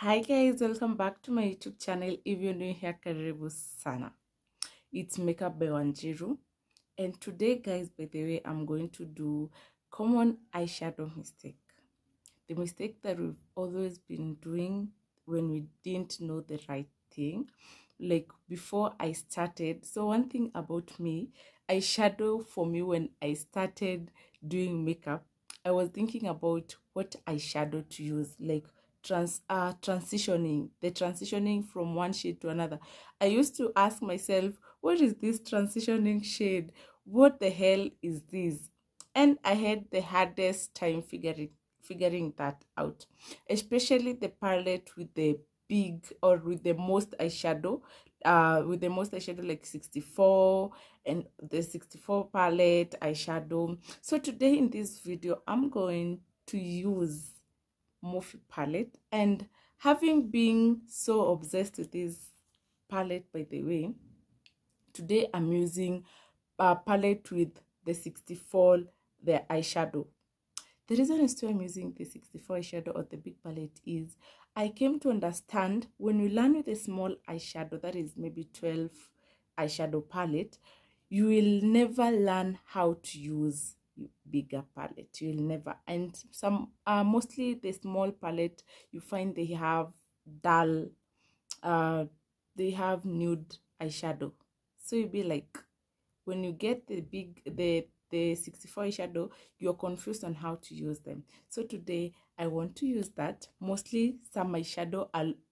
Hi guys, welcome back to my YouTube channel. If you're new here, karibu sana. It's makeupbywanjiru, and today guys, by the way, I'm going to do common eyeshadow mistake. The mistake that we've always been doing when we didn't know the right thing, like before I started. So one thing about me, eyeshadow for me, when I started doing makeup, I was thinking about what eyeshadow to use, like transitioning from one shade to another. I used to ask myself, what is this transitioning shade? What the hell is this? And I had the hardest time figuring that out, especially the palette with the big or with the most eyeshadow, like 64 and the 64 palette eyeshadow. So today in this video I'm going to use Morphe palette, and having been so obsessed with this palette, by the way, today I'm using a palette with the 64, the eyeshadow. The reason as to I'm using the 64 eyeshadow or the big palette is I came to understand when you learn with a small eyeshadow, that is maybe 12 eyeshadow palette, you will never learn how to use bigger palette. You'll never. And some mostly the small palette, you find they have dull, they have nude eyeshadow. So you'll be like, when you get the 64 eyeshadow, you're confused on how to use them. So today I want to use that. Mostly some eyeshadow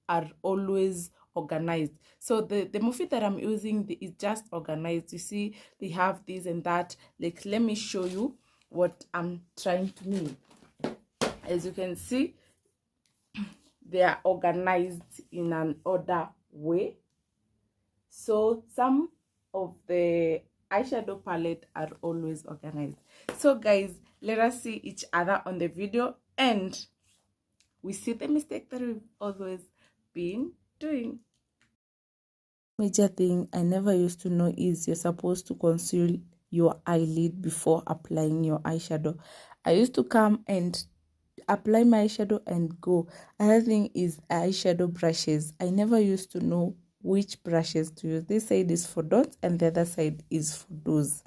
are always organized. So the Morphe that I'm using is just organized. You see, they have this and that. Like, let me show you what I'm trying to mean. As you can see, they are organized in an order way. So some of the eyeshadow palette are always organized. So guys, let us see each other on the video and we see the mistake that we've always been doing. Major thing I never used to know is you're supposed to conceal your eyelid before applying your eyeshadow. I used to come and apply my eyeshadow and go. Another thing is eyeshadow brushes. I never used to know which brushes to use. This side is for dots and the other side is for dots.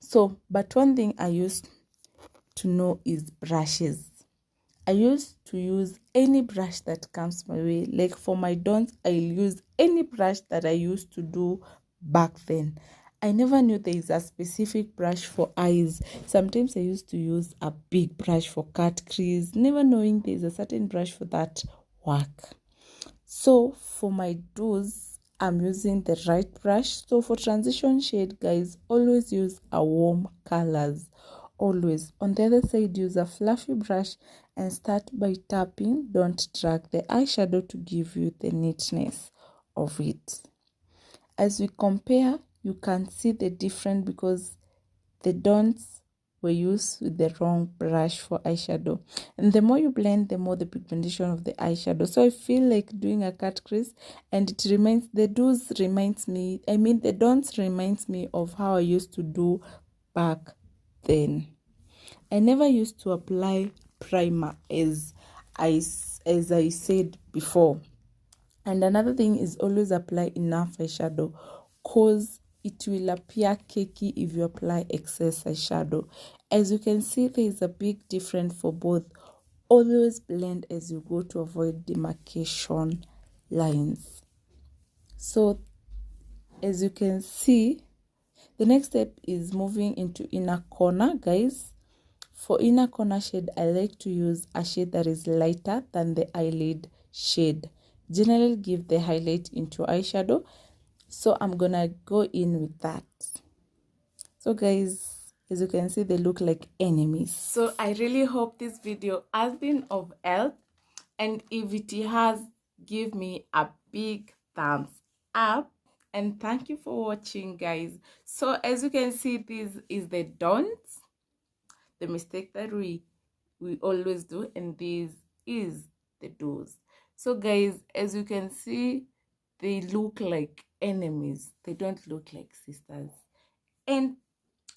So, but one thing I used to know is brushes. I used to use any brush that comes my way. Like for my dots, I'll use any brush that I used to do back then. I never knew there is a specific brush for eyes. Sometimes I used to use a big brush for cut crease, never knowing there is a certain brush for that work. So for my dots, I'm using the right brush. So for transition shade, guys, always use a warm colors. Always. On the other side, use a fluffy brush and start by tapping. Don't drag the eyeshadow to give you the neatness of it. As we compare, you can see the difference because the dots were used with the wrong brush for eyeshadow, and the more you blend, the more the pigmentation of the eyeshadow. So I feel like doing a cut crease, and it reminds the dots reminds me, the dots reminds me of how I used to do back then. I never used to apply primer as I said before. And another thing is always apply enough eyeshadow, cause it will appear cakey if you apply excess eyeshadow. As you can see, there is a big difference for both. Always blend as you go to avoid demarcation lines. So as you can see, the next step is moving into inner corner, guys. For inner corner shade, I like to use a shade that is lighter than the eyelid shade. Generally give the highlight into eyeshadow. So I'm gonna go in with that. So guys, as you can see, they look like enemies. So I really hope this video has been of help. And if it has, give me a big thumbs up. And thank you for watching, guys. So as you can see, this is the don'ts, the mistake that we always do, and this is the do's. So guys, as you can see, they look like enemies. They don't look like sisters. And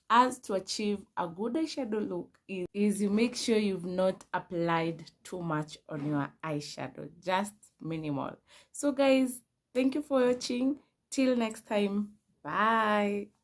As to achieve a good eyeshadow look is you make sure you've not applied too much on your eyeshadow, just minimal. So guys, thank you for watching. Till next time, bye.